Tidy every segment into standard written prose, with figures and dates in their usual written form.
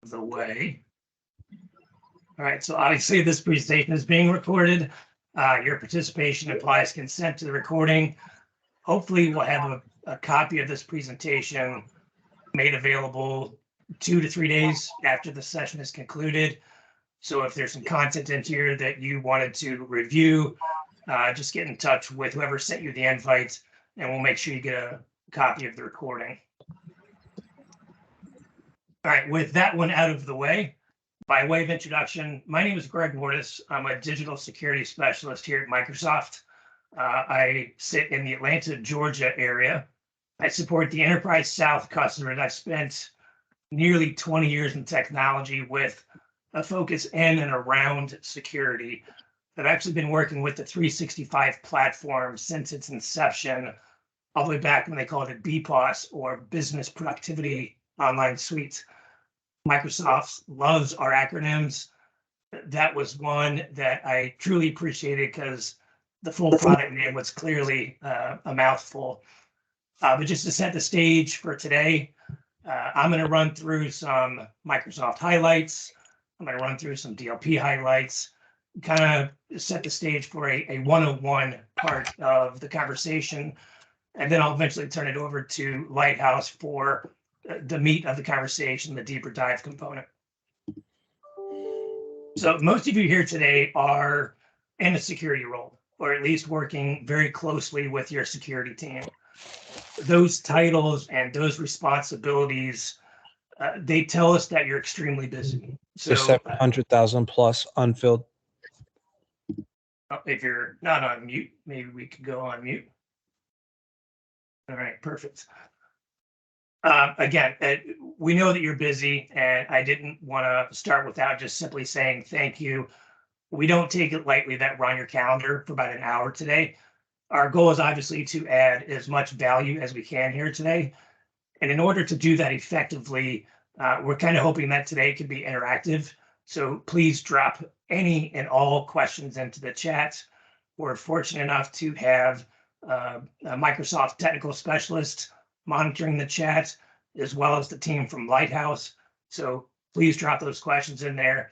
The way. All right, so obviously this presentation is being recorded. Your participation implies consent to the recording. Hopefully we'll have a copy of this presentation made available 2 to 3 days after the session is concluded. So if there's some content in here that you wanted to review, just get in touch with whoever sent you the invite and we'll make sure you get a copy of the recording. All right, with that one out of the way, by way of introduction, my name is Greg Mortis. I'm a digital security specialist here at Microsoft. I sit in the Atlanta, Georgia area. I support the Enterprise South customers. I've spent nearly 20 years in technology with a focus in and around security. I've actually been working with the 365 platform since its inception, all the way back when they called it BPOS, or Business Productivity Online Suite. Microsoft loves our acronyms. That was one that I truly appreciated because the full product name was clearly a mouthful. But just to set the stage for today, I'm going to run through some Microsoft highlights. I'm going to run through some DLP highlights, kind of set the stage for a 101 part of the conversation. And then I'll eventually turn it over to Lighthouse for the meat of the conversation, the deeper dive component. So most of you here today are in a security role, or at least working very closely with your security team. Those titles and those responsibilities, they tell us that you're extremely busy. So 700,000 plus unfilled. If you're not on mute, maybe we could go on mute. All right, perfect. Again, we know that you're busy, and I didn't want to start without just simply saying thank you. We don't take it lightly that we're on your calendar for about an hour today. Our goal is obviously to add as much value as we can here today. And in order to do that effectively, we're kind of hoping that today could be interactive. So please drop any and all questions into the chat. We're fortunate enough to have a Microsoft technical specialist monitoring the chat, as well as the team from Lighthouse. So please drop those questions in there.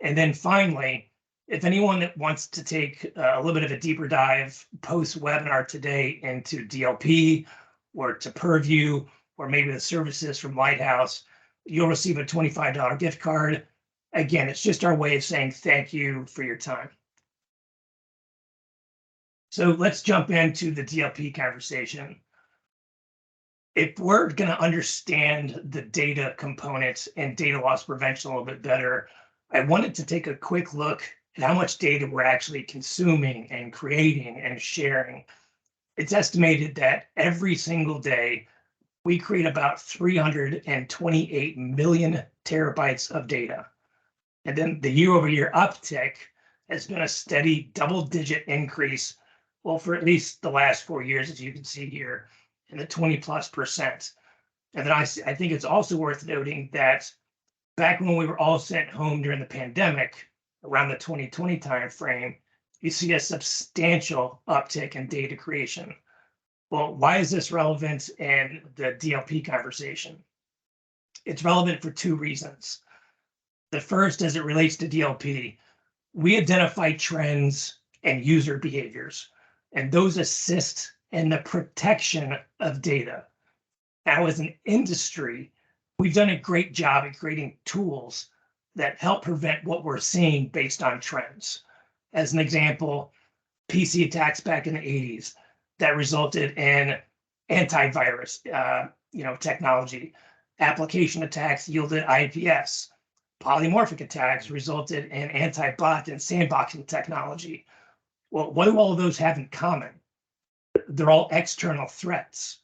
And then finally, if anyone that wants to take a little bit of a deeper dive post-webinar today into DLP or to Purview, or maybe the services from Lighthouse, you'll receive a $25 gift card. Again, it's just our way of saying thank you for your time. So let's jump into the DLP conversation. If we're going to understand the data components and data loss prevention a little bit better, I wanted to take a quick look at how much data we're actually consuming and creating and sharing. It's estimated that every single day, we create about 328 million terabytes of data. And then the year-over-year uptick has been a steady double-digit increase, well, for at least the last 4 years, as you can see here, in the 20+%. And then I think it's also worth noting that back when we were all sent home during the pandemic, around the 2020 timeframe, you see a substantial uptick in data creation. Well, why is this relevant in the DLP conversation? It's relevant for two reasons. The first, as it relates to DLP, we identify trends and user behaviors, and those assist in the protection of data. Now, as an industry, we've done a great job at creating tools that help prevent what we're seeing based on trends. As an example, PC attacks back in the 80s that resulted in antivirus technology. Application attacks yielded IPS. Polymorphic attacks resulted in anti-bot and sandboxing technology. Well, what do all of those have in common? They're all external threats.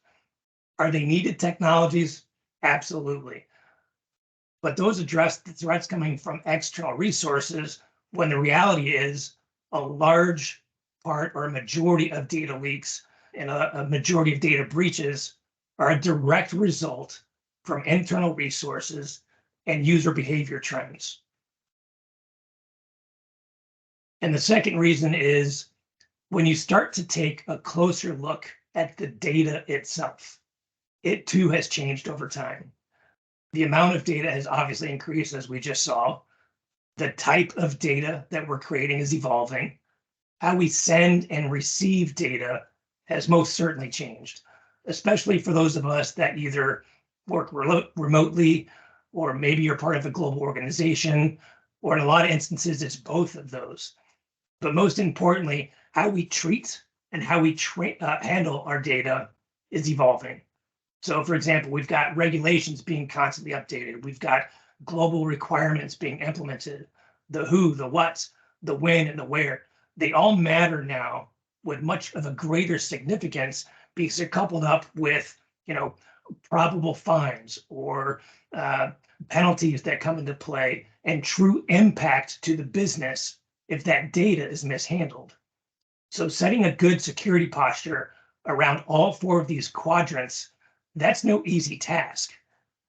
Are they needed technologies? Absolutely. But those address the threats coming from external resources, when the reality is a large part or a majority of data leaks and a majority of data breaches are a direct result from internal resources and user behavior trends. And the second reason is when you start to take a closer look at the data itself, it too has changed over time. The amount of data has obviously increased, as we just saw. The type of data that we're creating is evolving. How we send and receive data has most certainly changed, especially for those of us that either work remotely, or maybe you're part of a global organization, or in a lot of instances, it's both of those. But most importantly, how we treat and how we handle our data is evolving. So for example, we've got regulations being constantly updated. We've got global requirements being implemented. The who, the what, the when, and the where. They all matter now with much of a greater significance because they're coupled up with, probable fines or penalties that come into play and true impact to the business if that data is mishandled. So setting a good security posture around all four of these quadrants, that's no easy task,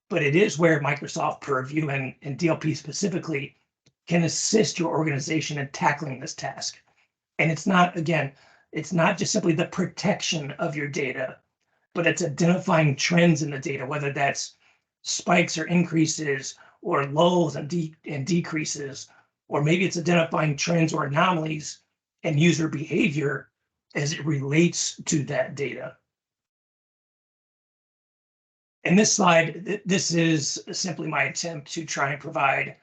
but it is where Microsoft Purview and DLP specifically can assist your organization in tackling this task. And it's not just simply the protection of your data, but it's identifying trends in the data, whether that's spikes or increases or lulls and decreases, or maybe it's identifying trends or anomalies in user behavior as it relates to that data. In this slide, this is simply my attempt to try and provide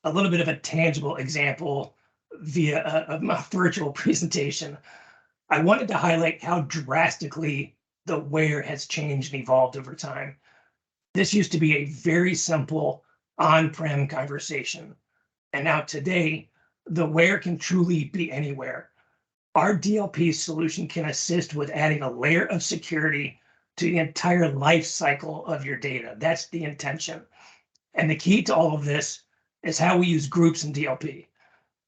a little bit of a tangible example via a virtual presentation. I wanted to highlight how drastically the where has changed and evolved over time. This used to be a very simple on-prem conversation. And now today, the where can truly be anywhere. Our DLP solution can assist with adding a layer of security to the entire life cycle of your data. That's the intention. And the key to all of this is how we use groups in DLP.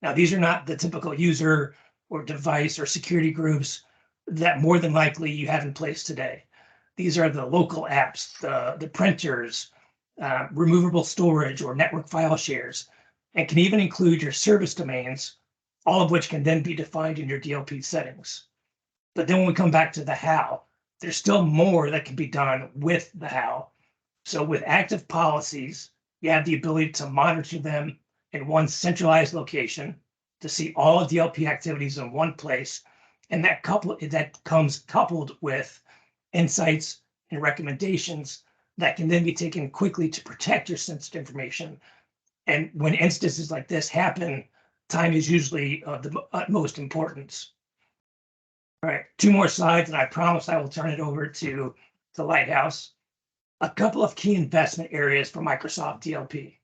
Now, these are not the typical user or device or security groups that more than likely you have in place today. These are the local apps, the printers, removable storage or network file shares, and can even include your service domains, all of which can then be defined in your DLP settings. But then when we come back to the how, there's still more that can be done with the how. So with active policies, you have the ability to monitor them in one centralized location, to see all DLP activities in one place, and that comes coupled with insights and recommendations that can then be taken quickly to protect your sensitive information. And when instances like this happen, time is usually of the utmost importance. All right, 2 more slides, and I promise I will turn it over to the Lighthouse. A couple of key investment areas for Microsoft DLP.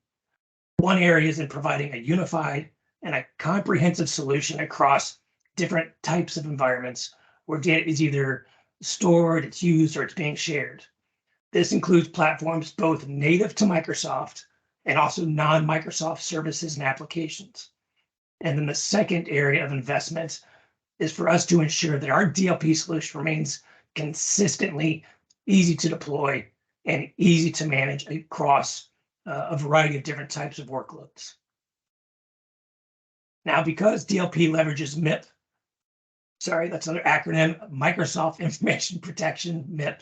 One area is in providing a unified and a comprehensive solution across different types of environments where data is either stored, it's used, or it's being shared. This includes platforms both native to Microsoft and also non-Microsoft services and applications. And then the second area of investment is for us to ensure that our DLP solution remains consistently easy to deploy and easy to manage across a variety of different types of workloads. Now, because DLP leverages MIP, that's another acronym, Microsoft Information Protection, MIP,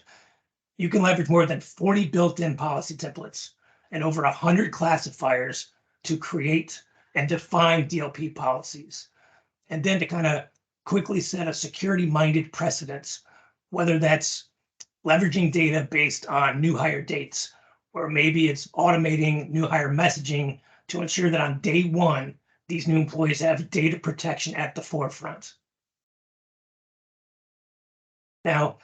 you can leverage more than 40 built-in policy templates and over 100 classifiers to create and define DLP policies. And then to kind of quickly set a security-minded precedence, whether that's leveraging data based on new hire dates, or maybe it's automating new hire messaging to ensure that on day one, these new employees have data protection at the forefront. Now,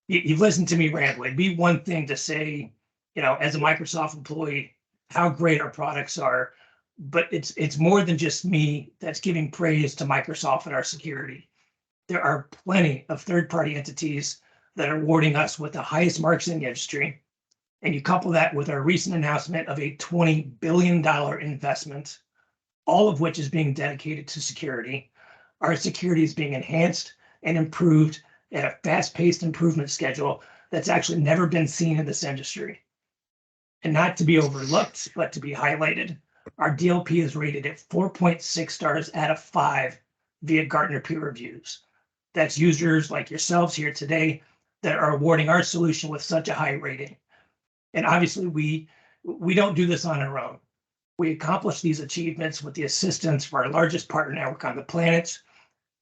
you've listened to me ramble. It'd be one thing to say, as a Microsoft employee, how great our products are, but it's more than just me that's giving praise to Microsoft and our security. There are plenty of third-party entities that are awarding us with the highest marks in the industry. And you couple that with our recent announcement of a $20 billion investment, all of which is being dedicated to security. Our security is being enhanced and improved at a fast-paced improvement schedule that's actually never been seen in this industry. And not to be overlooked, but to be highlighted, our DLP is rated at 4.6 stars out of 5 via Gartner peer reviews. That's users like yourselves here today that are awarding our solution with such a high rating. And obviously we we don't do this on our own. We accomplish these achievements with the assistance of our largest partner network on the planet.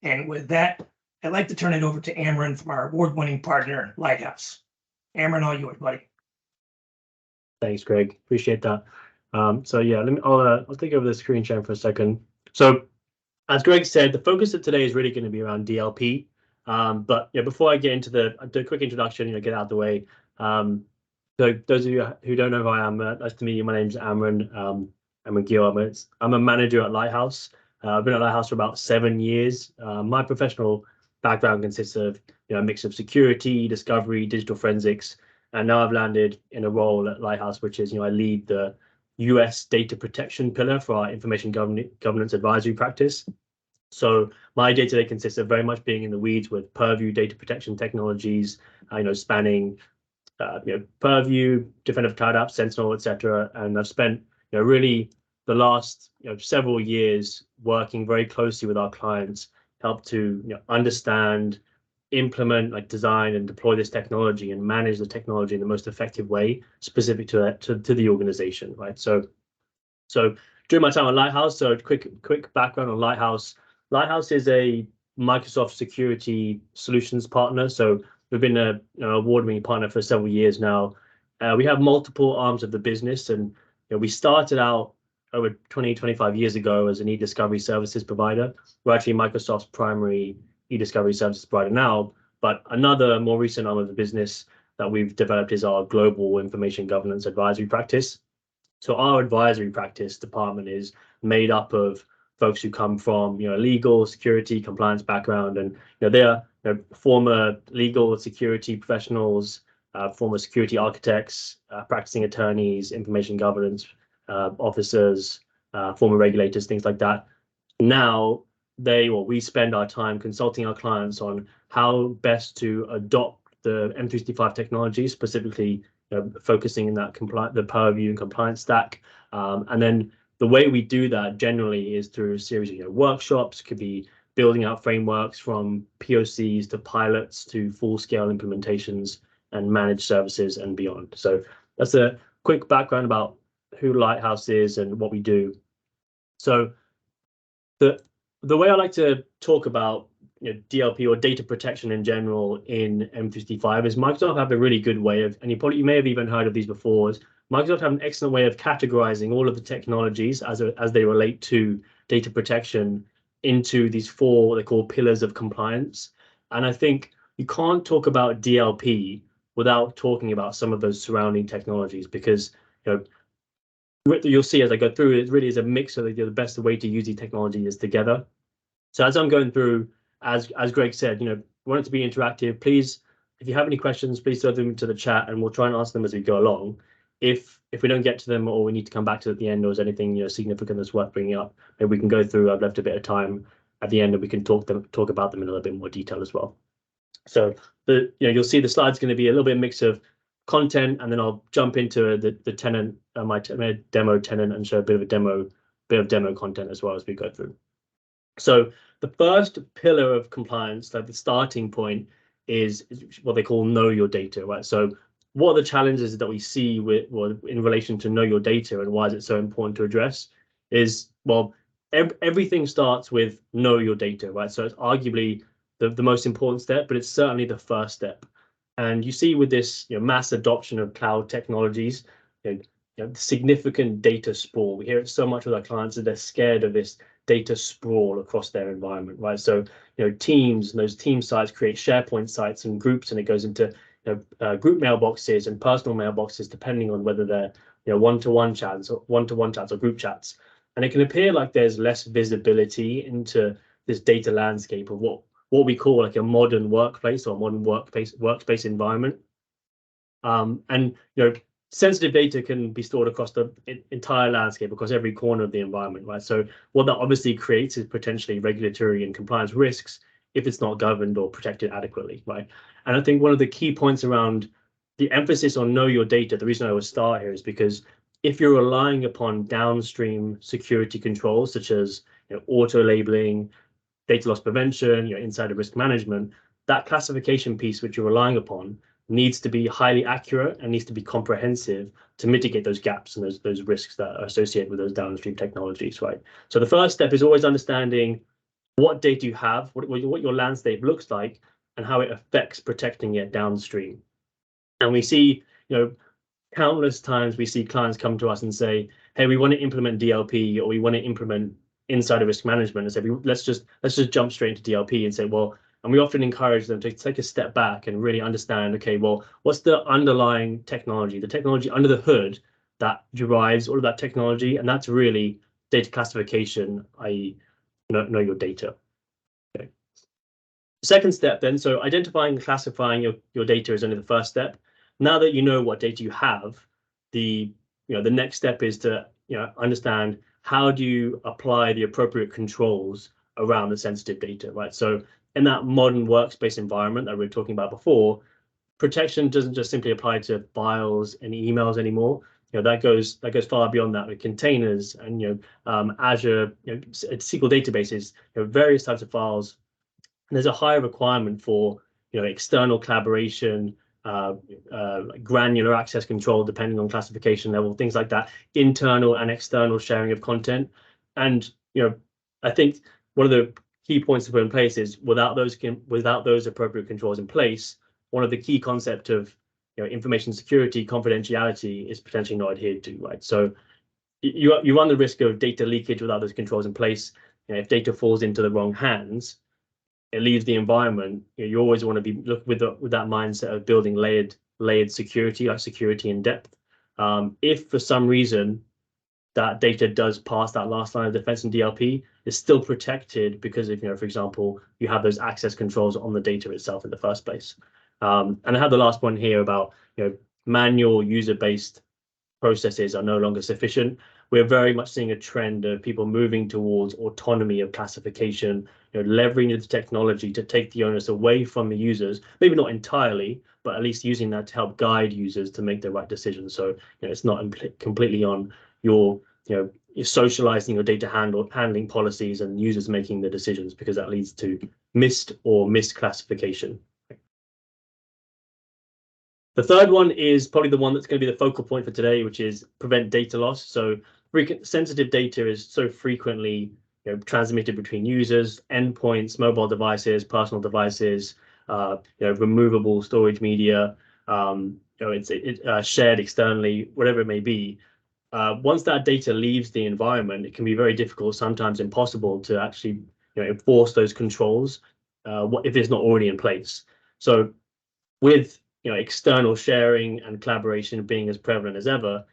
And with that, I'd like to turn it over to Amron from our award-winning partner, Lighthouse. Amron, all yours, buddy. Thanks, Greg. Appreciate that. So yeah, I'll take over the screen share for a second. So as Greg said, the focus of today is really going to be around DLP. But yeah, before I get into the quick introduction, get out of the way. So those of you who don't know who I am, nice to meet you. My name's Amron. I'm a manager at Lighthouse. I've been at Lighthouse for about 7 years. My professional background consists of a mix of security, discovery, digital forensics, and now I've landed in a role at Lighthouse, which is I lead the US data protection pillar for our information governance advisory practice. So my day-to-day consists of very much being in the weeds with Purview data protection technologies, spanning Purview, Defender for Cloud Apps, Sentinel, etc. And I've spent really the last several years working very closely with our clients, help to understand, implement, design and deploy this technology and manage the technology in the most effective way specific to the organization, right? So during my time at Lighthouse, so quick background on Lighthouse. Lighthouse is a Microsoft security solutions partner. So we've been an award-winning partner for several years now. We have multiple arms of the business, and we started out over 25 years ago as an e-discovery services provider. We're actually Microsoft's primary e-discovery services provider now, but another more recent arm of the business that we've developed is our global information governance advisory practice. So our advisory practice department is made up of folks who come from legal, security, compliance background, and they are former legal security professionals, former security architects, practicing attorneys, information governance officers, former regulators, things like that. Now we spend our time consulting our clients on how best to adopt the M365 technology, specifically focusing in that the Purview and compliance stack. And then the way we do that generally is through a series of workshops. Could be building out frameworks from POCs to pilots to full-scale implementations and managed services and beyond. So that's a quick background about who Lighthouse is and what we do. So the way I like to talk about DLP or data protection in general in M365 is Microsoft have a really good way of, and you may have even heard of these before, is Microsoft have an excellent way of categorizing all of the technologies as they relate to data protection into these 4 what they call pillars of compliance. And I think you can't talk about DLP without talking about some of those surrounding technologies, because you'll see as I go through, it really is a mix of the best way to use these technologies together. So as I'm going through, as Greg said, we want it to be interactive. Please, if you have any questions, please throw them into the chat and we'll try and answer them as we go along. If we don't get to them or we need to come back to it at the end, or there's anything significant that's worth bringing up, maybe we can go through. I've left a bit of time at the end and we can talk about them in a little bit more detail as well. So you'll see the slide's going to be a little bit mix of content, and then I'll jump into the tenant, my demo tenant, and show a bit of demo content as well as we go through. So the first pillar of compliance, the starting point, is what they call know your data, right? So what are the challenges that we see in relation to know your data, and why is it so important to address? Is, well, everything starts with know your data, right? So it's arguably the most important step, but it's certainly the first step. And you see with this mass adoption of cloud technologies, significant data sprawl. We hear it so much with our clients that they're scared of this data sprawl across their environment, right? So teams and those team sites create SharePoint sites and groups, and it goes into group mailboxes and personal mailboxes, depending on whether they're one-to-one chats or group chats. And it can appear like there's less visibility into this data landscape of what we call like a modern workplace or modern workspace environment. And sensitive data can be stored across the entire landscape, across every corner of the environment, right? So what that obviously creates is potentially regulatory and compliance risks if it's not governed or protected adequately, right? And I think one of the key points around the emphasis on know your data, the reason I would start here is because if you're relying upon downstream security controls such as auto labeling, data loss prevention, insider risk management, that classification piece which you're relying upon needs to be highly accurate and needs to be comprehensive to mitigate those gaps and those risks that are associated with those downstream technologies, right? So the first step is always understanding what data you have, what your landscape looks like, and how it affects protecting it downstream. And we see, countless times we see clients come to us and say, hey, we want to implement DLP, or we want to implement insider risk management, and say, let's just jump straight into DLP and say, well, and we often encourage them to take a step back and really understand, okay, well, what's the underlying technology, the technology under the hood that derives all of that technology? And that's really data classification, i.e. know your data. Okay. Second step then, so identifying and classifying your data is only the first step. Now that you know what data you have, the next step is to understand how do you apply the appropriate controls around the sensitive data, right? So in that modern workspace environment that we were talking about before, protection doesn't just simply apply to files and emails anymore. That goes far beyond that with containers and Azure, SQL databases, various types of files. And there's a higher requirement for external collaboration, granular access control depending on classification level, things like that, internal and external sharing of content. And I think one of the key points to put in place is without those appropriate controls in place, one of the key concepts of information security, confidentiality is potentially not adhered to, right? So you run the risk of data leakage without those controls in place. If data falls into the wrong hands, it leaves the environment. You always want to be with that mindset of building layered security, like security in depth. If for some reason that data does pass that last line of defense in DLP, is still protected because of, for example, you have those access controls on the data itself in the first place. And I have the last point here about, manual user-based processes are no longer sufficient. We're very much seeing a trend of people moving towards autonomy of classification, leveraging the technology to take the onus away from the users, maybe not entirely, but at least using that to help guide users to make the right decisions. So it's not completely on you're socializing your data handling policies and users making the decisions, because that leads to missed or misclassification. The third one is probably the one that's going to be the focal point for today, which is prevent data loss. So sensitive data is so frequently transmitted between users, endpoints, mobile devices, personal devices, removable storage media, it's shared externally, whatever it may be. Once that data leaves the environment, it can be very difficult, sometimes impossible, to actually enforce those controls if it's not already in place. So with external sharing and collaboration being as prevalent as ever,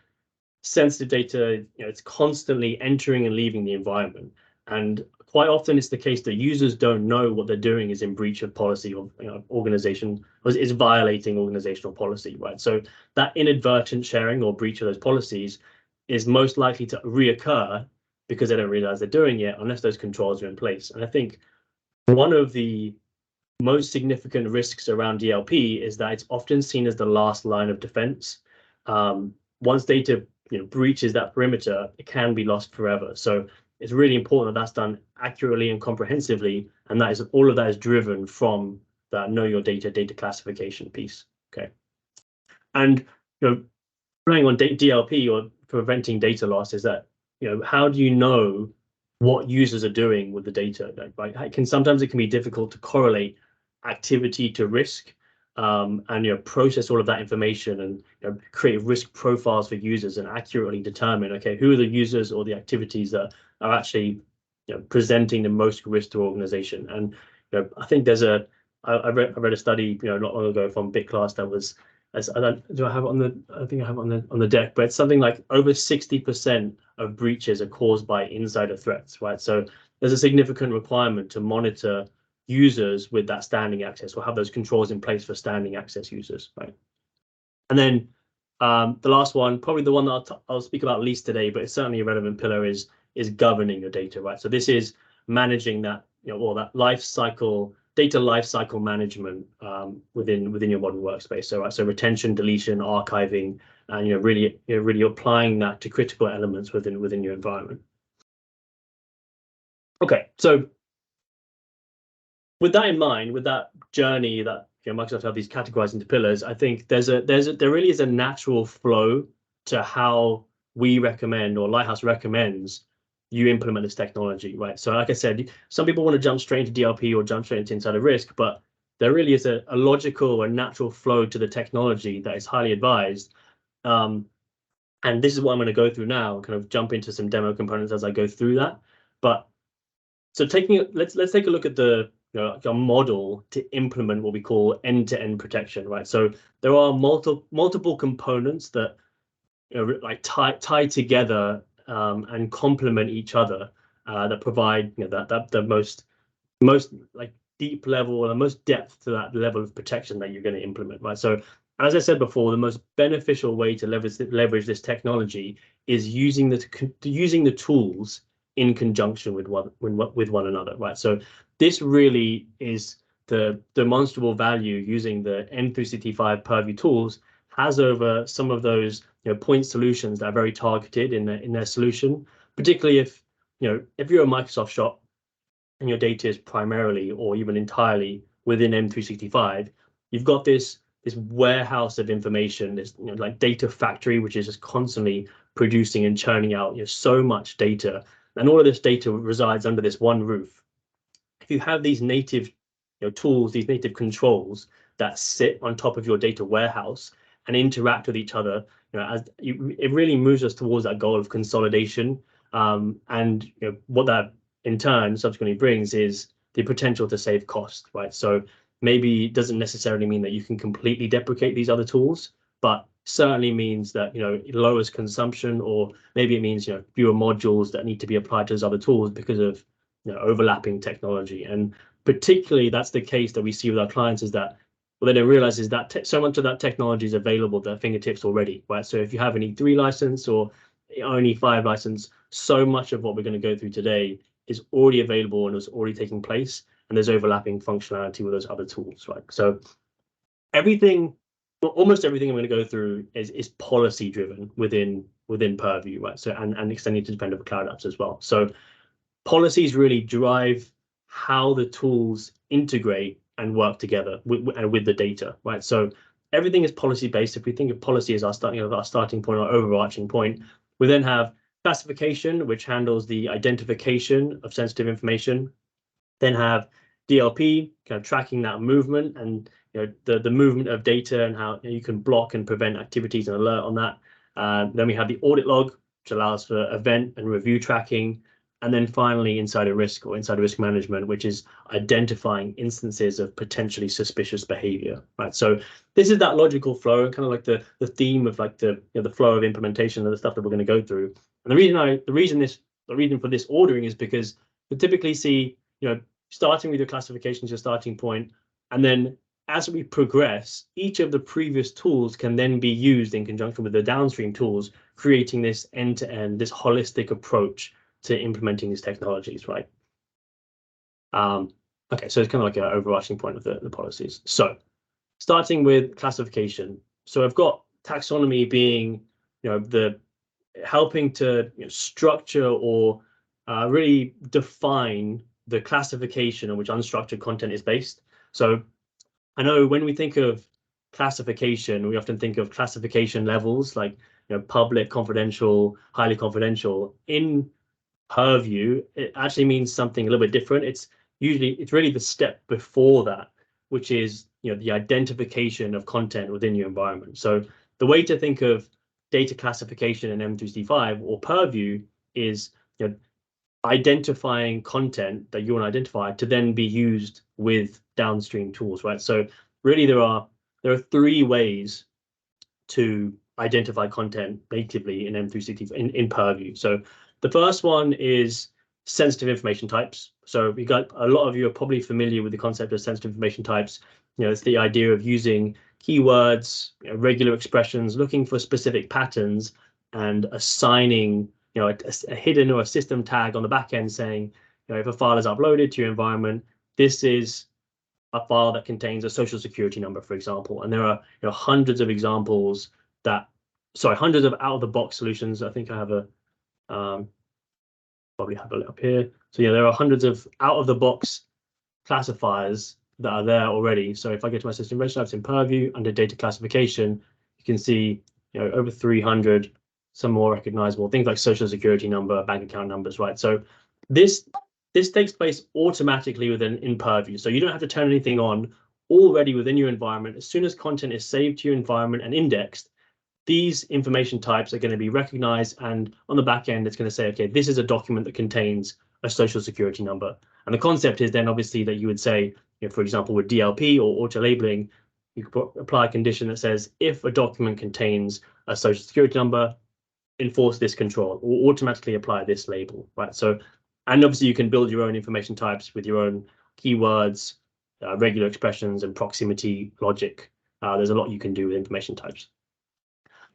sensitive data, it's constantly entering and leaving the environment. And quite often it's the case that users don't know what they're doing is in breach of policy or organization, or is violating organizational policy, right? So that inadvertent sharing or breach of those policies is most likely to reoccur because they don't realize they're doing it unless those controls are in place. And I think one of the most significant risks around DLP is that it's often seen as the last line of defense. Once data breaches that perimeter, it can be lost forever. So it's really important that that's done accurately and comprehensively, and that is all of that is driven from that know your data classification piece. Okay, and relying on DLP or preventing data loss is that how do you know what users are doing with the data? Right? Sometimes it can be difficult to correlate activity to risk, and process all of that information and create risk profiles for users and accurately determine, okay, who are the users or the activities that are actually presenting the most risk to organization. And I think there's I read a study not long ago from BitClass that was, I think I have it on the deck, but it's something like over 60% of breaches are caused by insider threats, right? So there's a significant requirement to monitor users with that standing access, or have those controls in place for standing access users, right? And then the last one, probably the one that I'll speak about least today, but it's certainly a relevant pillar, is governing your data, right? So this is managing that, that data life cycle management within your modern workspace. So retention, deletion, archiving, and really applying that to critical elements within your environment. Okay, so with that in mind, with that journey, that Microsoft have these categorized into pillars. I think there really is a natural flow to how we recommend, or Lighthouse recommends, you implement this technology, right? So like I said, some people want to jump straight into DLP or jump straight into insider risk, but there really is a logical or natural flow to the technology that is highly advised. And this is what I'm going to go through now, kind of jump into some demo components as I go through that. But so let's take a look at the a model to implement what we call end-to-end protection, right? So there are multiple components that like tie together and complement each other that provide that the most like deep level or the most depth to that level of protection that you're going to implement, right? So as I said before, the most beneficial way to leverage this technology is using the tools in conjunction with one another, right? So this really is the demonstrable value using the M365 Purview tools has over some of those point solutions that are very targeted in their solution, particularly if you're a Microsoft shop and your data is primarily or even entirely within M365, you've got this warehouse of information, this like data factory, which is just constantly producing and churning out so much data, and all of this data resides under this one roof. If you have these native tools, these native controls that sit on top of your data warehouse and interact with each other, it really moves us towards that goal of consolidation. And what that in turn subsequently brings is the potential to save cost, right? So maybe it doesn't necessarily mean that you can completely deprecate these other tools, but certainly means that it lowers consumption, or maybe it means fewer modules that need to be applied to those other tools because of overlapping technology. And particularly that's the case that we see with our clients, is that what they don't realize is that so much of that technology is available at their fingertips already, right? So if you have an E3 license or only 5 license, so much of what we're going to go through today is already available and is already taking place, and there's overlapping functionality with those other tools, right? So almost everything I'm going to go through is policy driven within Purview, right? So and extending to dependable cloud apps as well. So policies really drive how the tools integrate and work together with the data, right? So everything is policy based. If we think of policy as our starting point or overarching point, we then have classification, which handles the identification of sensitive information. Then have DLP, kind of tracking that movement and the movement of data and how you can block and prevent activities and alert on that. Then we have the audit log, which allows for event and review tracking. And then finally, insider risk or insider risk management, which is identifying instances of potentially suspicious behavior, right? So this is that logical flow, and kind of like the theme of like the flow of implementation of the stuff that we're going to go through. And the reason for this ordering is because we typically see starting with your classification as your starting point, and then as we progress, each of the previous tools can then be used in conjunction with the downstream tools, creating this end-to-end, this holistic approach to implementing these technologies, right? Okay, so it's kind of like an overarching point of the policies. So starting with classification. So I've got taxonomy being, the helping to structure or really define the classification on which unstructured content is based. So I know when we think of classification, we often think of classification levels like public, confidential, highly confidential. In Purview, it actually means something a little bit different. It's really the step before that, which is the identification of content within your environment. So the way to think of data classification in M365 or Purview is identifying content that you want to identify to then be used with downstream tools, right? So really there are 3 ways to identify content natively in M365 in Purview. So the first one is sensitive information types. So we got a lot of you are probably familiar with the concept of sensitive information types. It's the idea of using keywords, regular expressions, looking for specific patterns, and assigning a hidden or a system tag on the back end saying, if a file is uploaded to your environment, this is a file that contains a social security number, for example. And there are hundreds of examples hundreds of out-of-the-box solutions. I think I have probably have it up here. So there are hundreds of out-of-the-box classifiers that are there already. So if I go to my system information types in Purview under data classification, you can see, you know, over 300, some more recognizable things like social security number, bank account numbers, right? So this takes place automatically in Purview. So you don't have to turn anything on. Already within your environment, as soon as content is saved to your environment and indexed, these information types are going to be recognized, and on the back end, it's going to say, okay, this is a document that contains a social security number. And the concept is then obviously that you would say, you know, for example, with DLP or auto labeling, you could apply a condition that says if a document contains a social security number, enforce this control or automatically apply this label, right? So, and obviously you can build your own information types with your own keywords, regular expressions, and proximity logic. There's a lot you can do with information types.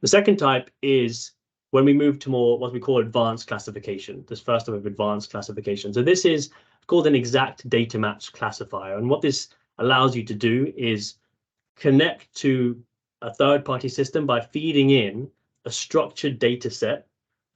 The second type is when we move to more what we call advanced classification. This first type of advanced classification. So this is called an exact data match classifier. And what this allows you to do is connect to a third-party system by feeding in a structured data set,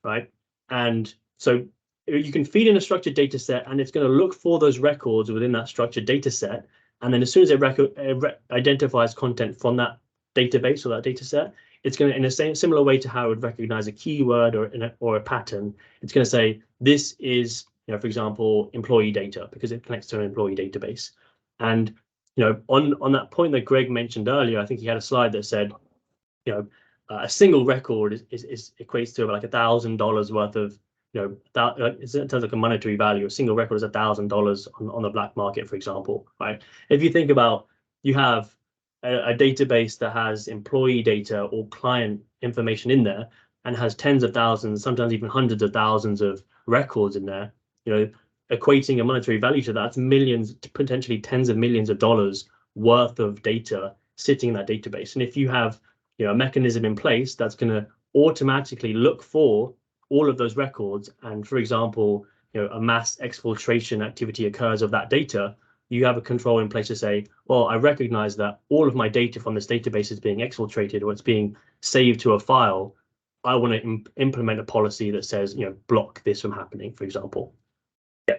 right? And so you can feed in a structured data set, and it's going to look for those records within that structured data set. And then as soon as it identifies content from that database or that data set, it's going to, in a similar way to how it would recognize a keyword or a pattern, it's going to say, this is, you know, for example, employee data, because it connects to an employee database. And, you know, on that point that Greg mentioned earlier, I think he had a slide that said, you know, a single record is equates to about like $1,000 worth of, you know, in terms of like a monetary value. A single record is $1,000 on the black market, for example, right? If you think about, you have a database that has employee data or client information in there and has tens of thousands, sometimes even hundreds of thousands of records in there, you know, equating a monetary value to that's millions, potentially tens of millions of dollars worth of data sitting in that database. And if you have, you know, a mechanism in place that's going to automatically look for all of those records, and for example, you know, a mass exfiltration activity occurs of that data, you have a control in place to say, well, I recognize that all of my data from this database is being exfiltrated or it's being saved to a file. I want to implement a policy that says, you know, block this from happening, for example. Yeah.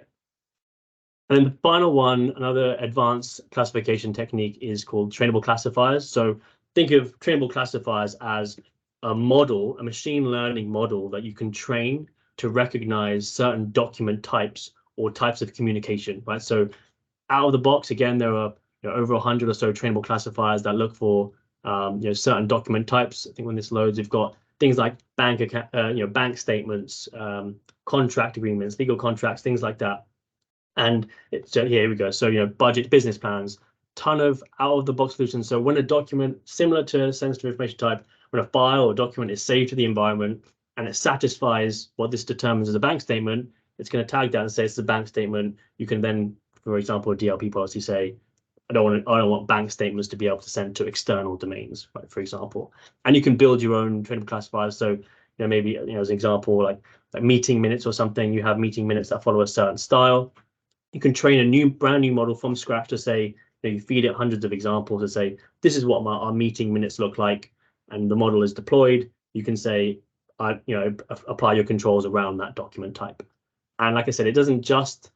And then the final one, another advanced classification technique, is called trainable classifiers. So think of trainable classifiers as a model, a machine learning model that you can train to recognize certain document types or types of communication, right? So out of the box, again, there are, you know, over 100 or so trainable classifiers that look for you know, certain document types. I think when this loads, we've got things like bank account, you know, bank statements, contract agreements, legal contracts, things like that. And so here we go. So, you know, budget, business plans, ton of out of the box solutions. So when a document similar to sensitive information type, when a file or document is saved to the environment and it satisfies what this determines as a bank statement, it's going to tag that and say it's a bank statement. You can then, for example, a DLP policy say, I don't want bank statements to be able to send to external domains, right? For example, and you can build your own trainable classifiers. So, you know, maybe, you know, as an example, like meeting minutes or something, you have meeting minutes that follow a certain style. You can train a brand new model from scratch to say, you know, you feed it hundreds of examples and say, this is what our meeting minutes look like, and the model is deployed. You can say, you know, apply your controls around that document type. And like I said, it doesn't just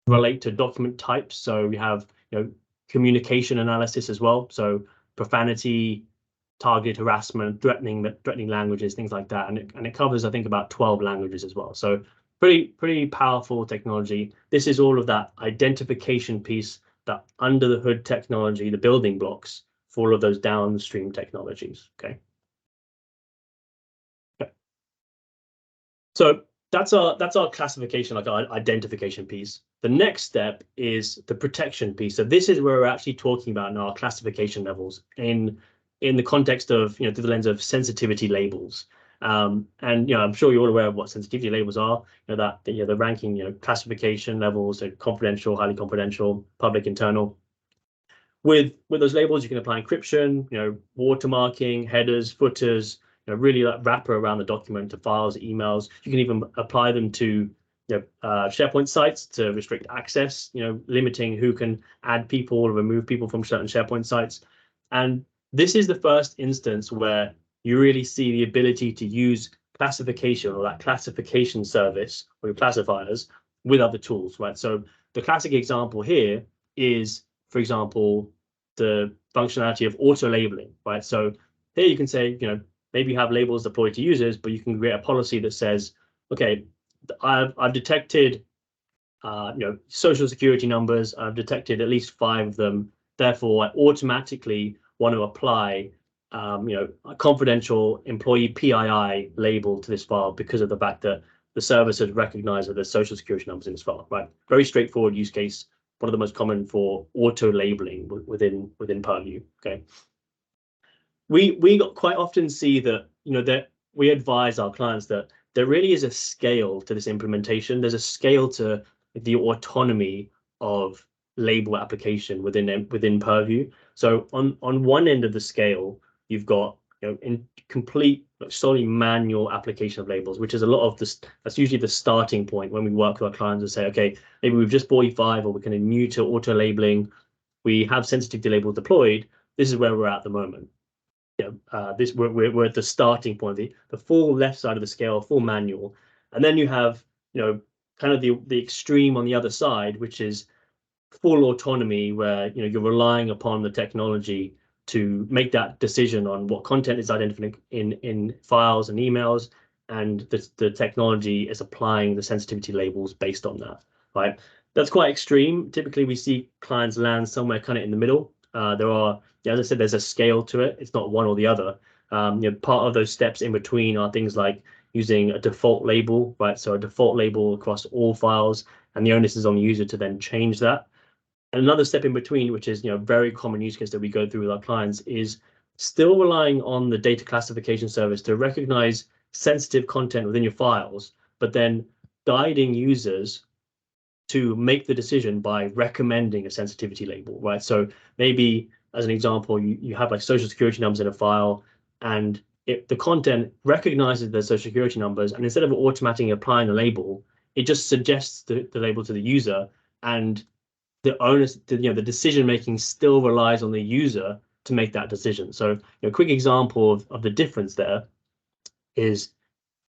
relate to document types. So we have, you know, communication analysis as well. So profanity, targeted harassment, threatening languages, things like that. And it covers, I think, about 12 languages as well. So pretty powerful technology. This is all of that identification piece, that under the hood technology, the building blocks for all of those downstream technologies. Okay. So that's our classification, like our identification piece. The next step is the protection piece. So this is where we're actually talking about now our classification levels in the context of, you know, through the lens of sensitivity labels. And, you know, I'm sure you're all aware of what sensitivity labels are. You know, that, you know, the ranking, you know, classification levels, so confidential, highly confidential, public, internal. With those labels, you can apply encryption, you know, watermarking, headers, footers, you know, really like wrapper around the document to files, emails. You can even apply them to, you know, SharePoint sites to restrict access, you know, limiting who can add people or remove people from certain SharePoint sites. And this is the first instance where you really see the ability to use classification or that classification service or your classifiers with other tools, right? So the classic example here is for example, the functionality of auto labeling, right? So here you can say, maybe you have labels deployed to users, but you can create a policy that says, okay, I've detected, social security numbers. I've detected at least 5 of them. Therefore, I automatically want to apply, a confidential employee PII label to this file because of the fact that the service has recognized that there's social security numbers in this file, right? Very straightforward use case. One of the most common for auto labeling within Purview. Okay. We quite often see that, that we advise our clients that there really is a scale to this implementation. There's a scale to the autonomy of label application within Purview. So on one end of the scale, you've got in complete solely manual application of labels, which is a lot of this. That's usually the starting point when we work with our clients and say, okay, maybe we've just bought E5 or we're kind of new to auto labeling. We have sensitivity labels deployed. This is where we're at the moment. We're at the starting point, the full left side of the scale, full manual, and then you have kind of the extreme on the other side, which is full autonomy, where you're relying upon the technology to make that decision on what content is identified in files and emails, and the technology is applying the sensitivity labels based on that, right? That's quite extreme. Typically, we see clients land somewhere kind of in the middle. There are, as I said, there's a scale to it. It's not one or the other. Part of those steps in between are things like using a default label, right? So a default label across all files, and the onus is on the user to then change that. And another step in between, which is very common use case that we go through with our clients, is still relying on the data classification service to recognize sensitive content within your files, but then guiding users to make the decision by recommending a sensitivity label, right? So maybe, as an example, you have like social security numbers in a file, and the content recognizes the social security numbers, and instead of automatically applying a label, it just suggests the label to the user, and the onus, the decision making still relies on the user to make that decision. So a quick example of the difference there is,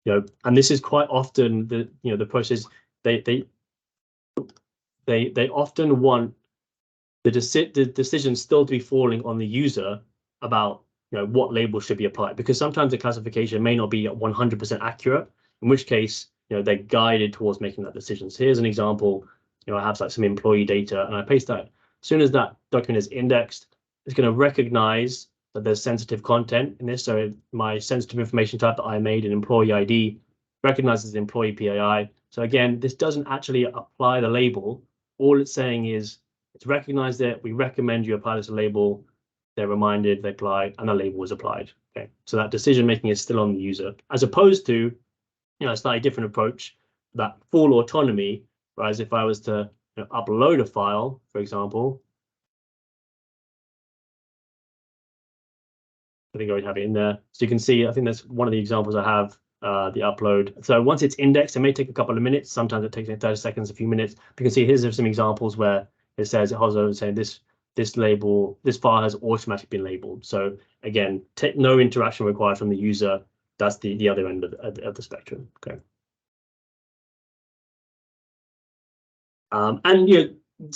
and this is quite often the process. They often want the decision still to be falling on the user about what label should be applied, because sometimes the classification may not be 100% accurate, in which case they're guided towards making that decision. So here's an example. I have like some employee data, and I paste that. As soon as that document is indexed, it's going to recognize that there's sensitive content in this. So my sensitive information type that I made in employee ID recognizes the employee PII. So again, this doesn't actually apply the label. All it's saying is it's recognized it. We recommend you apply this label. They're reminded, they apply, and the label is applied. Okay, so that decision making is still on the user, as opposed to a slightly different approach, that full autonomy. Whereas if I was to upload a file, for example, I think I would have it in there. So you can see, I think that's one of the examples I have, the upload. So once it's indexed, it may take a couple of minutes. Sometimes it takes 30 seconds, a few minutes. You can see here's some examples where it says, it hovers over saying this file has automatically been labeled. So again, no interaction required from the user. That's the other end of the spectrum. Okay. And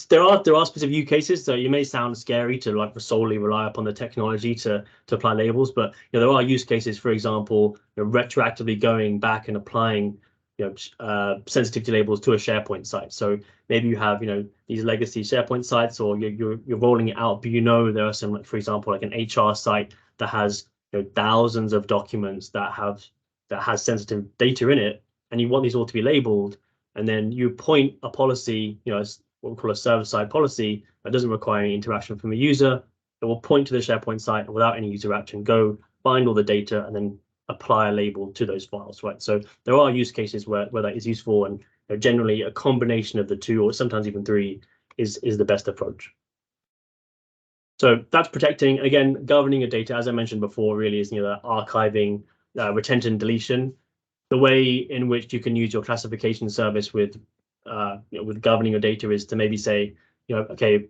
there are specific use cases, so it may sound scary to solely rely upon the technology to apply labels, but there are use cases, for example, retroactively going back and applying sensitivity labels to a SharePoint site. So maybe you have these legacy SharePoint sites, or you're rolling it out, but there are some, for example, like an HR site that has thousands of documents that has sensitive data in it, and you want these all to be labeled. And then you point a policy, as what we call a server-side policy, that doesn't require any interaction from the user. It will point to the SharePoint site, and without any user action, go find all the data and then apply a label to those files, right? So there are use cases where that is useful, and generally a combination of the two, or sometimes even three, is the best approach. So that's protecting. Again, governing your data, as I mentioned before, really is archiving, retention, deletion. The way in which you can use your classification service with governing your data is to maybe say, okay,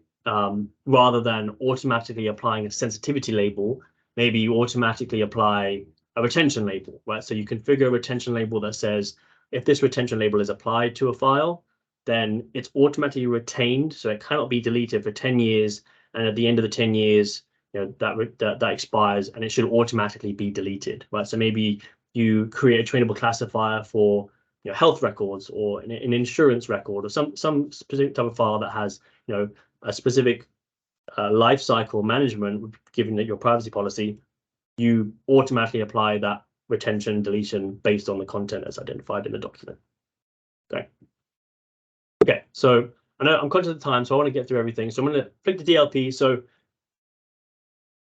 rather than automatically applying a sensitivity label, maybe you automatically apply a retention label, right? So you configure a retention label that says, if this retention label is applied to a file, then it's automatically retained, so it cannot be deleted for 10 years. And at the end of the 10 years, that expires, and it should automatically be deleted, right? So maybe you create a trainable classifier for health records or an insurance record or some specific type of file that has a specific life cycle management, given that your privacy policy, you automatically apply that retention deletion based on the content as identified in the document. Okay, so I know I'm conscious of the time, so I want to get through everything. So I'm going to click the DLP. So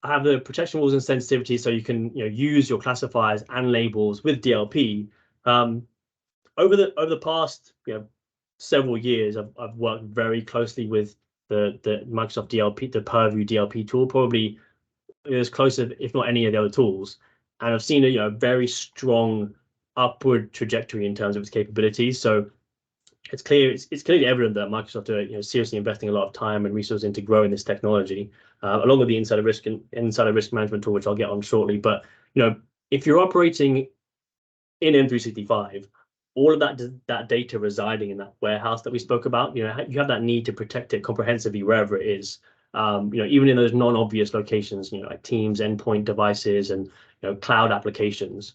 I have the protection rules and sensitivity, so you can use your classifiers and labels with DLP. Over the past several years, I've worked very closely with the Microsoft DLP, the Purview DLP tool, probably as close as if not any of the other tools, and I've seen a very strong upward trajectory in terms of its capabilities. So it's clearly evident that Microsoft are seriously investing a lot of time and resources into growing this technology, along with the insider risk management tool, which I'll get on shortly. But if you're operating in M365, all of that data residing in that warehouse that we spoke about, you have that need to protect it comprehensively wherever it is. Even in those non-obvious locations, like Teams, endpoint devices, and cloud applications.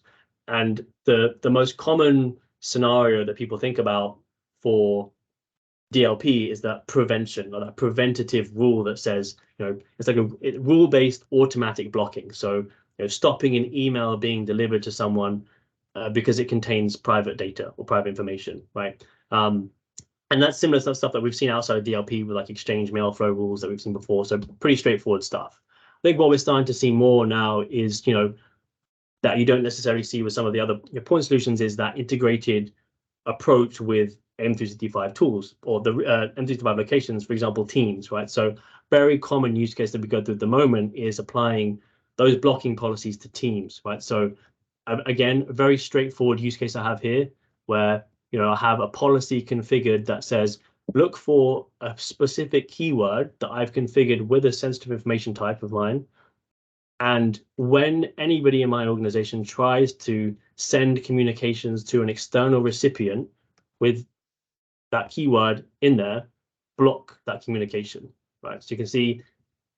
And the most common scenario that people think about for DLP is that prevention, or that preventative rule that says, it's like a rule-based automatic blocking. So stopping an email being delivered to someone because it contains private data or private information, right? And that's similar to stuff that we've seen outside of DLP with like exchange mail flow rules that we've seen before. So pretty straightforward stuff. I think what we're starting to see more now is, that you don't necessarily see with some of the other point solutions, is that integrated approach with M365 tools or the M365 locations, for example, Teams, right? So very common use case that we go through at the moment is applying those blocking policies to Teams, right? So again, a very straightforward use case I have here where I have a policy configured that says, look for a specific keyword that I've configured with a sensitive information type of mine. And when anybody in my organization tries to send communications to an external recipient with that keyword in there, block that communication, right? So you can see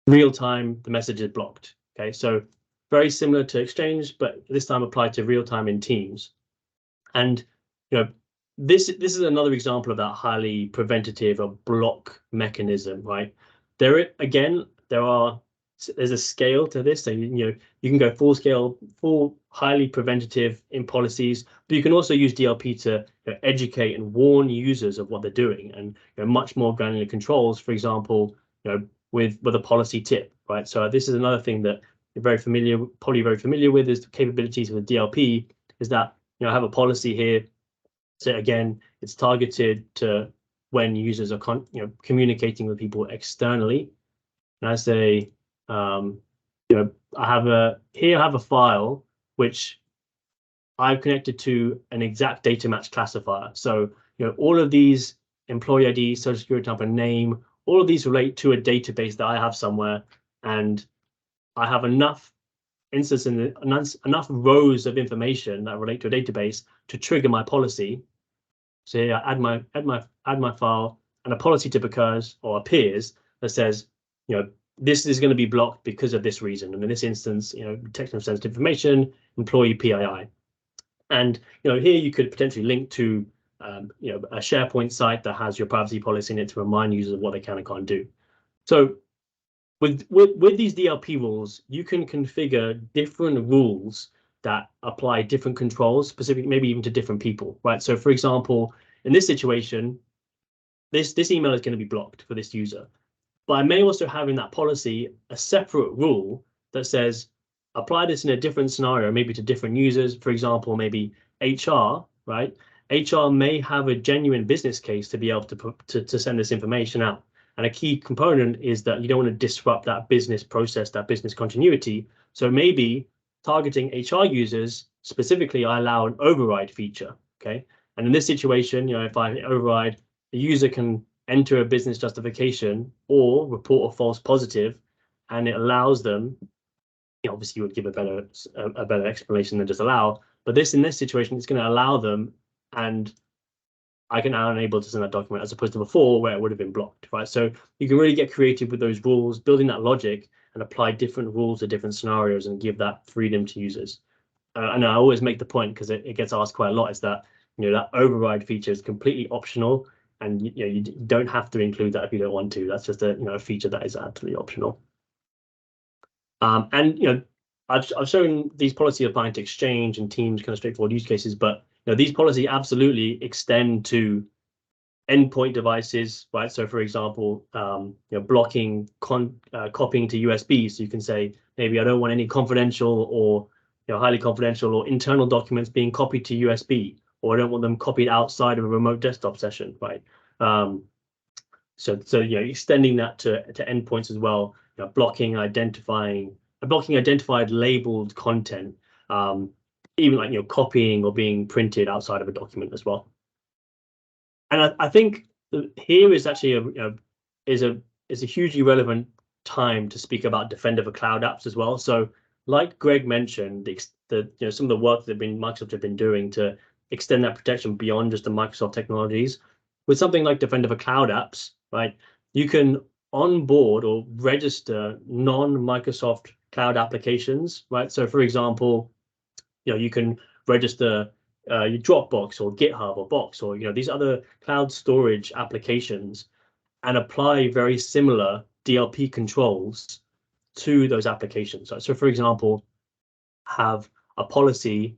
real time, the message is blocked. Okay, so very similar to Exchange, but this time applied to real time in Teams. And this is another example of that highly preventative or block mechanism, right? There's a scale to this. So you can go full scale, full highly preventative in policies, but you can also use DLP to educate and warn users of what they're doing, and much more granular controls. For example, with a policy tip, right? So this is another thing that you're probably very familiar with, is the capabilities with DLP. Is that I have a policy here. So again, it's targeted to when users are communicating with people externally. And I say, I have a file which I've connected to an exact data match classifier. So all of these employee ID, social security number, name, all of these relate to a database that I have somewhere, and I have enough instances, enough rows of information that relate to a database to trigger my policy. So I add my file, and a policy tip occurs or appears that says, this is going to be blocked because of this reason. And in this instance, detection of sensitive information, employee PII. And here you could potentially link to a SharePoint site that has your privacy policy in it to remind users of what they can and can't do. So with these DLP rules, you can configure different rules that apply different controls, specific, maybe even to different people, right? So for example, in this situation, this email is going to be blocked for this user. But I may also have in that policy a separate rule that says, apply this in a different scenario, maybe to different users. For example, maybe HR, right? HR may have a genuine business case to be able to send this information out. And a key component is that you don't want to disrupt that business process, that business continuity. So maybe targeting HR users specifically, I allow an override feature. Okay. And in this situation, if I override, the user can enter a business justification or report a false positive, and it allows them, obviously you would give a better explanation than just allow, but in this situation, it's going to allow them, and I can now enable to send that document as opposed to before where it would have been blocked, right? So you can really get creative with those rules, building that logic and apply different rules to different scenarios and give that freedom to users. And I always make the point because it gets asked quite a lot is that, that override feature is completely optional, and you don't have to include that if you don't want to. That's just a feature that is absolutely optional. And I've shown these policy applying to Exchange and Teams, kind of straightforward use cases, but these policy absolutely extend to endpoint devices, right? So for example, blocking copying to USB. So you can say, maybe I don't want any confidential or highly confidential or internal documents being copied to USB, or I don't want them copied outside of a remote desktop session, right? So extending that to endpoints as well, blocking identified labeled content, even like copying or being printed outside of a document as well. And I think here is actually a hugely relevant time to speak about Defender for Cloud apps as well. So like Greg mentioned, some of the work that Microsoft have been doing to extend that protection beyond just the Microsoft technologies. With something like Defender for Cloud apps, right, you can onboard or register non-Microsoft cloud applications, right? So for example, you can register your Dropbox or GitHub or Box or these other cloud storage applications and apply very similar DLP controls to those applications. So for example, have a policy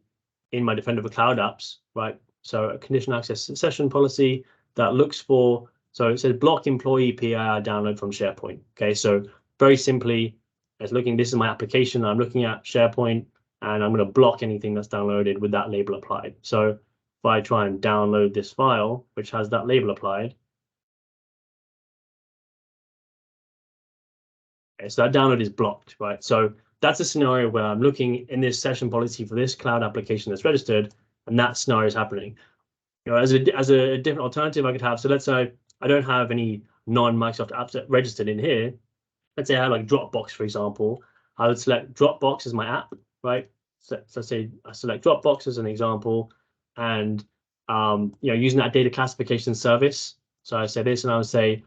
in my Defender for Cloud apps, right? So a conditional access session policy that looks for, so it says block employee PII download from SharePoint. Okay, so very simply, this is my application. I'm looking at SharePoint, and I'm going to block anything that's downloaded with that label applied. So if I try and download this file, which has that label applied, okay, so that download is blocked, right? So that's a scenario where I'm looking in this session policy for this cloud application that's registered, and that scenario is happening. As a different alternative I could have, so let's say I don't have any non-Microsoft apps registered in here. Let's say I have like Dropbox, for example. I would select Dropbox as my app, right? So say I select Dropbox as an example, and using that data classification service. So I say this, and I would say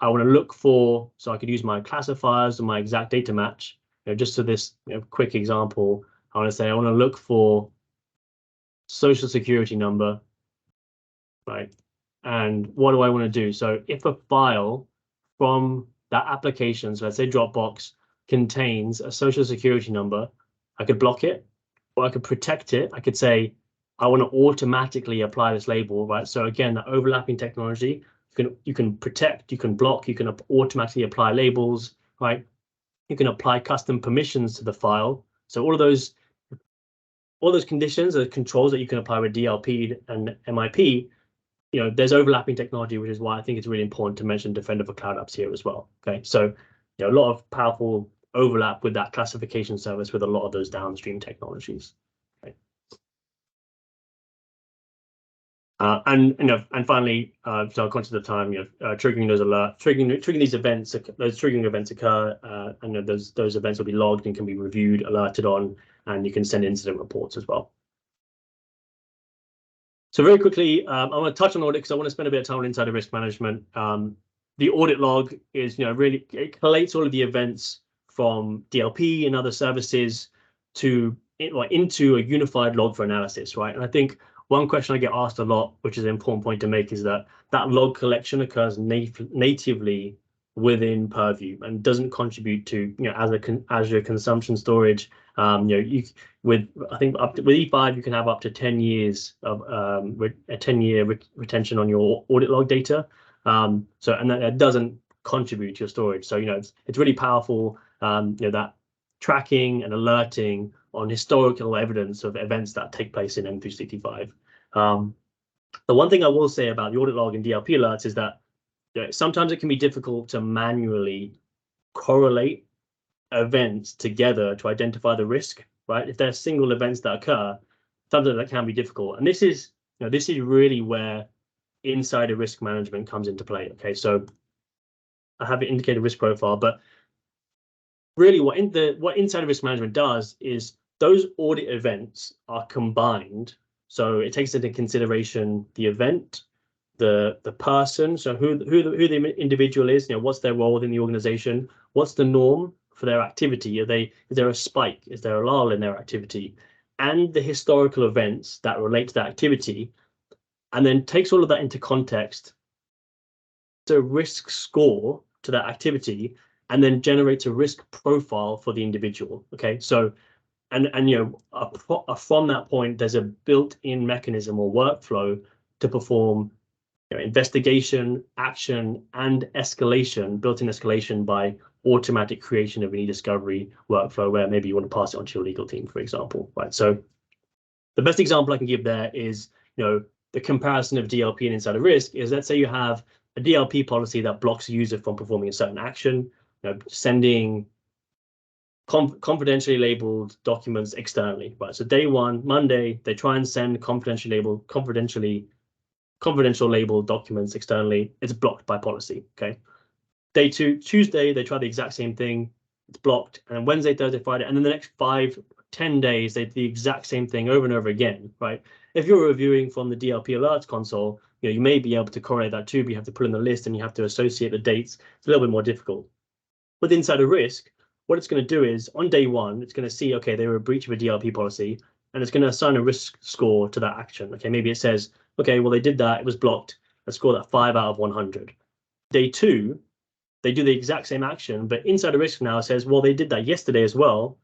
I want to look for, so I could use my classifiers and my exact data match. Just to this quick example, I want to say I want to look for social security number, right? And what do I want to do? So if a file from that application, so let's say Dropbox, contains a social security number, I could block it, or I could protect it. I could say, I want to automatically apply this label, right? So again, that overlapping technology, you can protect, you can block, you can automatically apply labels, right? You can apply custom permissions to the file. So all those conditions are controls that you can apply with DLP and MIP. There's overlapping technology, which is why I think it's really important to mention Defender for Cloud apps here as well. Okay, so a lot of powerful overlap with that classification service with a lot of those downstream technologies. Okay. And finally, so conscious of time, triggering those alerts, triggering these events, those triggering events occur, and those events will be logged and can be reviewed, alerted on, and you can send incident reports as well. So very quickly, I want to touch on audit because I want to spend a bit of time on insider risk management. The audit log is, really, it collates all of the events from DLP and other services into a unified log for analysis, right? And I think one question I get asked a lot, which is an important point to make, is that log collection occurs natively within Purview and doesn't contribute to Azure consumption storage. With E5 you can have up to 10 years of a 10-year retention on your audit log data. And that doesn't contribute to your storage. So it's really powerful. That tracking and alerting on historical evidence of events that take place in M365. The one thing I will say about the audit log and DLP alerts is that sometimes it can be difficult to manually correlate events together to identify the risk, right? If there's single events that occur, sometimes that can be difficult. And this is really where insider risk management comes into play. Okay, so I have an indicated risk profile, but really what insider risk management does is those audit events are combined. So it takes into consideration the event, the person, so who the individual is, what's their role within the organization, what's the norm for their activity, is there a spike, is there a lull in their activity, and the historical events that relate to that activity, and then takes all of that into context, a risk score to that activity, and then generates a risk profile for the individual. Okay, so and from that point, there's a built-in mechanism or workflow to perform investigation, action, and escalation, built-in escalation by automatic creation of an e-discovery workflow where maybe you want to pass it on to your legal team, for example, right? So the best example I can give there is, the comparison of DLP and insider risk is, let's say you have a DLP policy that blocks a user from performing a certain action, sending confidentially labeled documents externally, right? So day one, Monday, they try and send confidential labeled documents externally. It's blocked by policy. Okay. Day two, Tuesday, they try the exact same thing. It's blocked. And then Wednesday, Thursday, Friday, and then the next 5-10 days, they do the exact same thing over and over again, right? If you're reviewing from the DLP alerts console, you may be able to correlate that too, but you have to put in the list and you have to associate the dates. It's a little bit more difficult. With insider risk, what it's going to do is on day one, it's going to see, okay, they were a breach of a DLP policy, and it's going to assign a risk score to that action. Okay, maybe it says, okay, well, they did that, it was blocked. Let's score that 5 out of 100. Day two, they do the exact same action, but insider risk now says, well, they did that yesterday as well.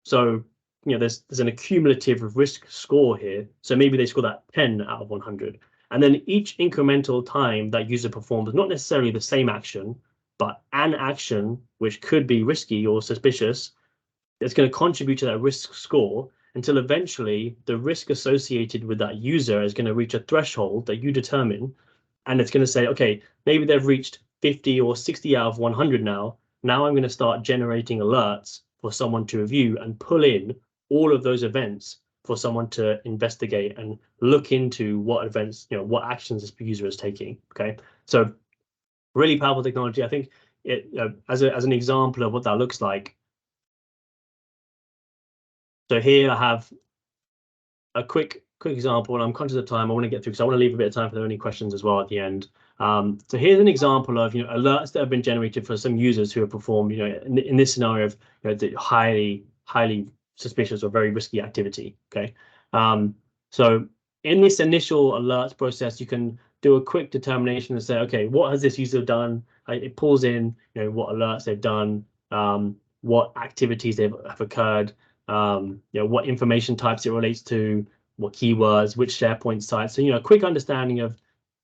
So, there's an accumulative risk score here. So maybe they score that 10 out of 100. And then each incremental time that user performs not necessarily the same action, but an action which could be risky or suspicious, it's going to contribute to that risk score until eventually the risk associated with that user is going to reach a threshold that you determine. And it's going to say, okay, maybe they've reached 50 or 60 out of 100 now. Now I'm going to start generating alerts for someone to review and pull in all of those events for someone to investigate and look into what events, what actions this user is taking. Okay, so really powerful technology. I think it, as an example of what that looks like. So here I have a quick example, and I'm conscious of time. I want to get through because I want to leave a bit of time for any questions as well at the end. So here's an example of alerts that have been generated for some users who have performed in this scenario of the highly suspicious or very risky activity. Okay, so in this initial alerts process, you can do a quick determination and say, okay, what has this user done? It pulls in what alerts they've done, what activities have occurred, what information types it relates to, what keywords, which SharePoint sites. So a quick understanding of,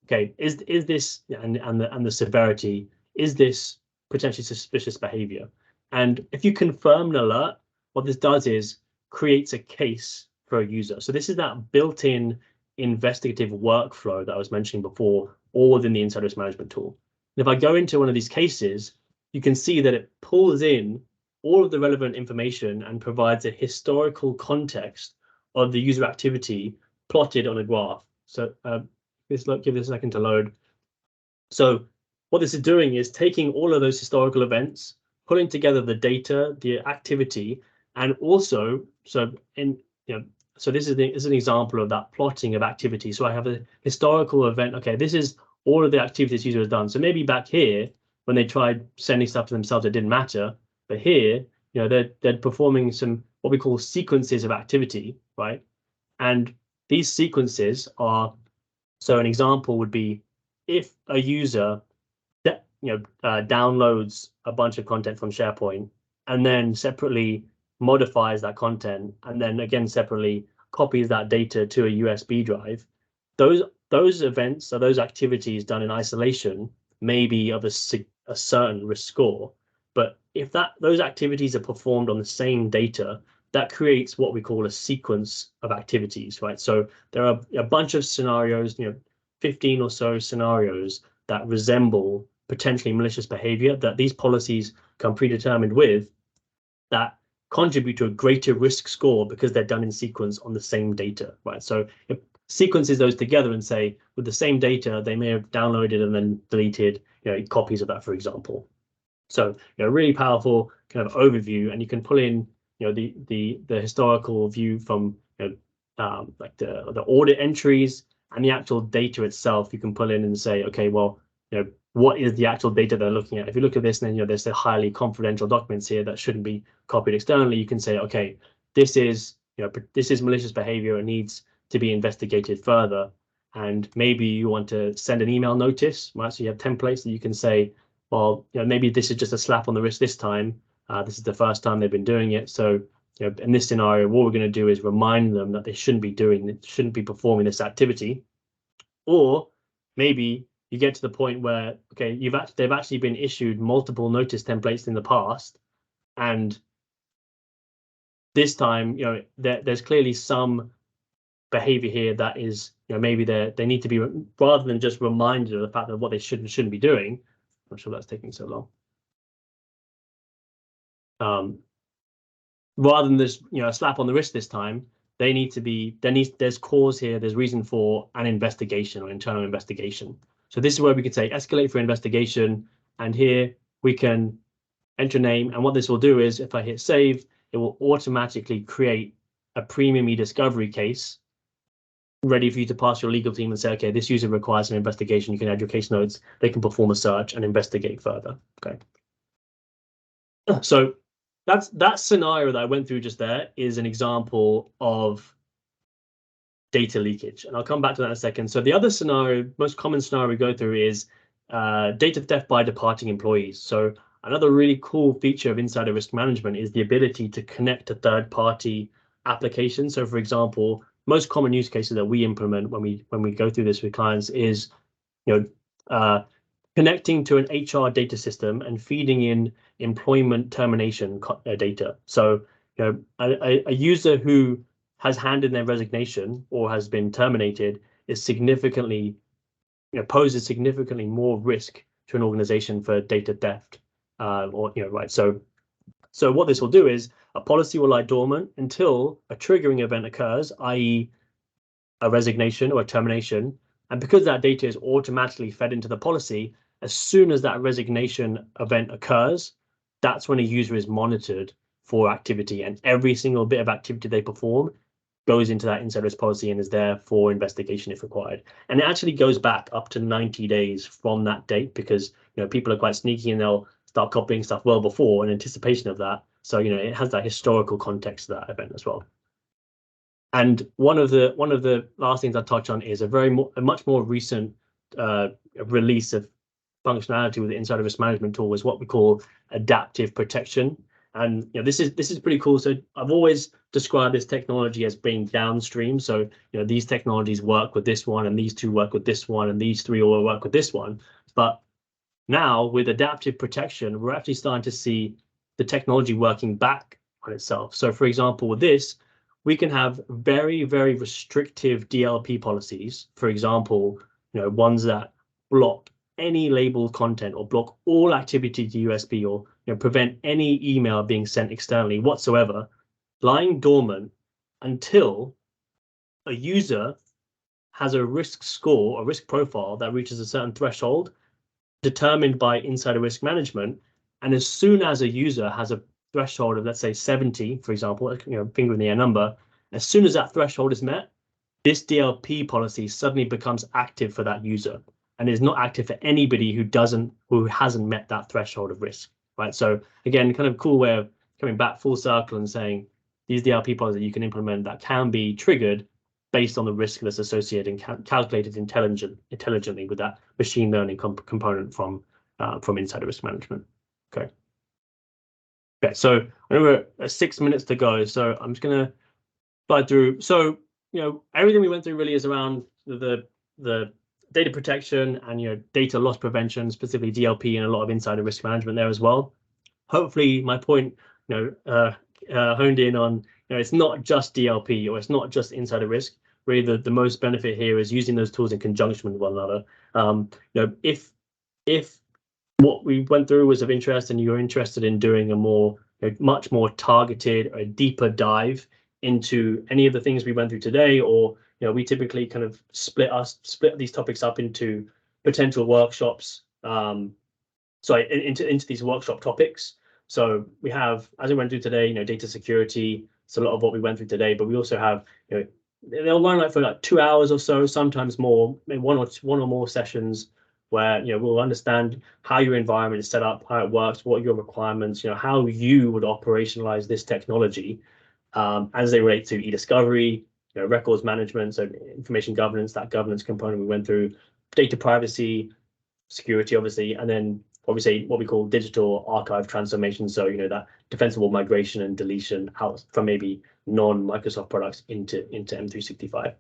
okay, is this and the severity, is this potentially suspicious behavior? And if you confirm an alert, what this does is creates a case for a user. So this is that built-in investigative workflow that I was mentioning before, all within the Insider Risk Management tool. And if I go into one of these cases, you can see that it pulls in all of the relevant information and provides a historical context of the user activity plotted on a graph. So give this a second to load. So what this is doing is taking all of those historical events, pulling together the data, the activity, and also, so this is an example of that plotting of activity. So I have a historical event. Okay, this is all of the activities user has done. So maybe back here, when they tried sending stuff to themselves, it didn't matter. But here, they're performing some what we call sequences of activity, right? And these sequences are, so an example would be if a user downloads a bunch of content from SharePoint and then separately modifies that content and then again separately copies that data to a USB drive, those events or those activities done in isolation may be of a certain risk score. But if those activities are performed on the same data, that creates what we call a sequence of activities, right? So there are a bunch of scenarios, 15 or so scenarios that resemble potentially malicious behavior that these policies come predetermined with that contribute to a greater risk score because they're done in sequence on the same data, right? So it sequences those together and say, with the same data, they may have downloaded and then deleted, copies of that, for example. So, really powerful kind of overview, and you can pull in, the historical view from like the audit entries, and the actual data itself, you can pull in and say, okay, well, what is the actual data they're looking at? If you look at this, and then there's the highly confidential documents here that shouldn't be copied externally. You can say, okay, this is malicious behavior. It needs to be investigated further. And maybe you want to send an email notice, right? So you have templates that you can say, well, maybe this is just a slap on the wrist this time. This is the first time they've been doing it. So, in this scenario, what we're going to do is remind them that they shouldn't be performing this activity. Or maybe you get to the point where, okay, they've actually been issued multiple notice templates in the past, and this time, there's clearly some behavior here that is, maybe they need to be, rather than just reminded of the fact that what they shouldn't be doing. I'm sure that's taking so long. Rather than this, a slap on the wrist this time, there's cause here, there's reason for an investigation or internal investigation. So this is where we could say escalate for investigation, and here we can enter name. And what this will do is, if I hit save, it will automatically create a premium e-discovery case ready for you to pass your legal team and say, okay, this user requires an investigation. You can add your case notes. They can perform a search and investigate further. Okay. So that scenario that I went through just there is an example of data leakage, and I'll come back to that in a second. So the other scenario, most common scenario we go through, is data theft by departing employees. So another really cool feature of insider risk management is the ability to connect to third-party applications. So, for example, most common use cases that we implement when we go through this with clients is, connecting to an HR data system and feeding in employment termination data. So, a user who has handed their resignation or has been terminated is significantly, poses significantly more risk to an organization for data theft. Right. So what this will do is a policy will lie dormant until a triggering event occurs, i.e., a resignation or a termination. And because that data is automatically fed into the policy, as soon as that resignation event occurs, that's when a user is monitored for activity, and every single bit of activity they perform goes into that insider risk policy and is there for investigation if required. And it actually goes back up to 90 days from that date, because people are quite sneaky and they'll start copying stuff well before in anticipation of that. So it has that historical context to that event as well. And one of the last things I touch on is a much more recent release of functionality with the insider risk management tool, is what we call adaptive protection. And this is pretty cool. So I've always described this technology as being downstream. So these technologies work with this one, and these two work with this one, and these three all work with this one. But now with adaptive protection, we're actually starting to see the technology working back on itself. So for example, with this, we can have very, very restrictive DLP policies. For example, ones that block any labeled content or block all activity to USB, or prevent any email being sent externally whatsoever, lying dormant until a user has a risk score, a risk profile that reaches a certain threshold determined by insider risk management. And as soon as a user has a threshold of, let's say, 70, for example, finger in the air number, as soon as that threshold is met, this DLP policy suddenly becomes active for that user, and is not active for anybody who hasn't met that threshold of risk, right? So again, kind of cool way of coming back full circle and saying these DLP policies that you can implement that can be triggered based on the risk that's associated and calculated intelligently with that machine learning component from insider risk management. Okay. So I know we're at 6 minutes to go, so I'm just gonna slide through. So everything we went through really is around the data protection and data loss prevention, specifically DLP, and a lot of insider risk management there as well. Hopefully my point honed in on it's not just DLP, or it's not just insider risk. Really the most benefit here is using those tools in conjunction with one another. If what we went through was of interest and you're interested in doing a much more targeted or a deeper dive into any of the things we went through today, or we typically kind of split these topics up into potential workshops, into these workshop topics. So we have, as we went through today, data security. So a lot of what we went through today, but we also have they'll run like for like 2 hours or so, sometimes more, maybe one or more sessions where we'll understand how your environment is set up, how it works, what are your requirements, how you would operationalize this technology as they relate to e-discovery, records management, so information governance, that governance component we went through, data privacy, security, obviously, and then obviously what we call digital archive transformation. So that defensible migration and deletion out from maybe non-Microsoft products into M365.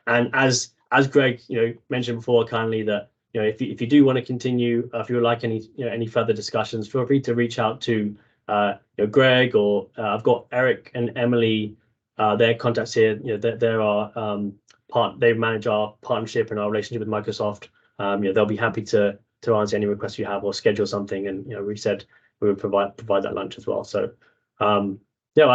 And as Greg mentioned before kindly, that if you do want to continue, if you would like any further discussions, feel free to reach out to Greg, or I've got Eric and Emily, their contacts here. There are they manage our partnership and our relationship with Microsoft. They'll be happy to answer any requests you have or schedule something. And we said we would provide that lunch as well. So I'll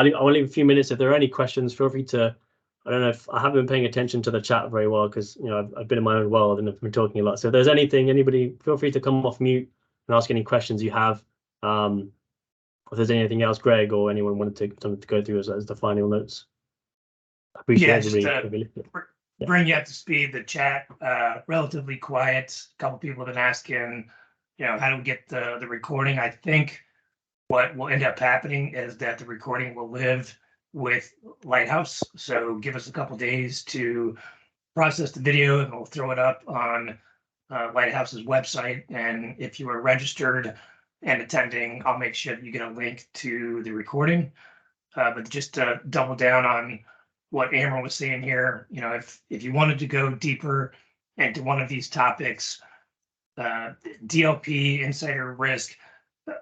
leave a few minutes. If there are any questions, feel free to. I don't know if I haven't been paying attention to the chat very well because I've been in my own world and I've been talking a lot. So if there's anybody, feel free to come off mute and ask any questions you have. If there's anything else, Greg or anyone wanted to go through as the final notes. I appreciate everybody. Bring you up to speed. The chat relatively quiet. A couple people have been asking, how do we get the recording? I think what will end up happening is that the recording will live with Lighthouse. So give us a couple days to process the video, and we'll throw it up on Lighthouse's website. And if you are registered and attending, I'll make sure that you get a link to the recording. But just to double down on what Amber was saying here, if you wanted to go deeper into one of these topics, DLP, insider risk,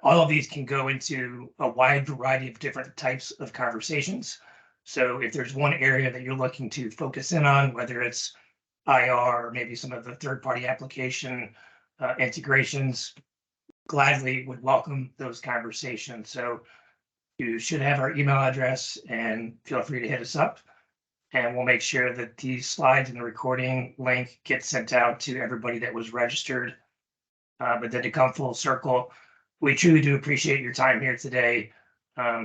all of these can go into a wide variety of different types of conversations. So if there's one area that you're looking to focus in on, whether it's IR or maybe some of the third-party application integrations, gladly would welcome those conversations. So you should have our email address, and feel free to hit us up, and we'll make sure that these slides and the recording link get sent out to everybody that was registered. But then to come full circle, we truly do appreciate your time here today.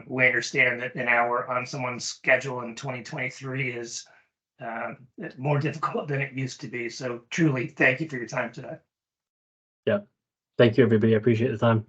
We understand that an hour on someone's schedule in 2023 is more difficult than it used to be. So truly, thank you for your time today. Yeah, thank you, everybody. I appreciate the time.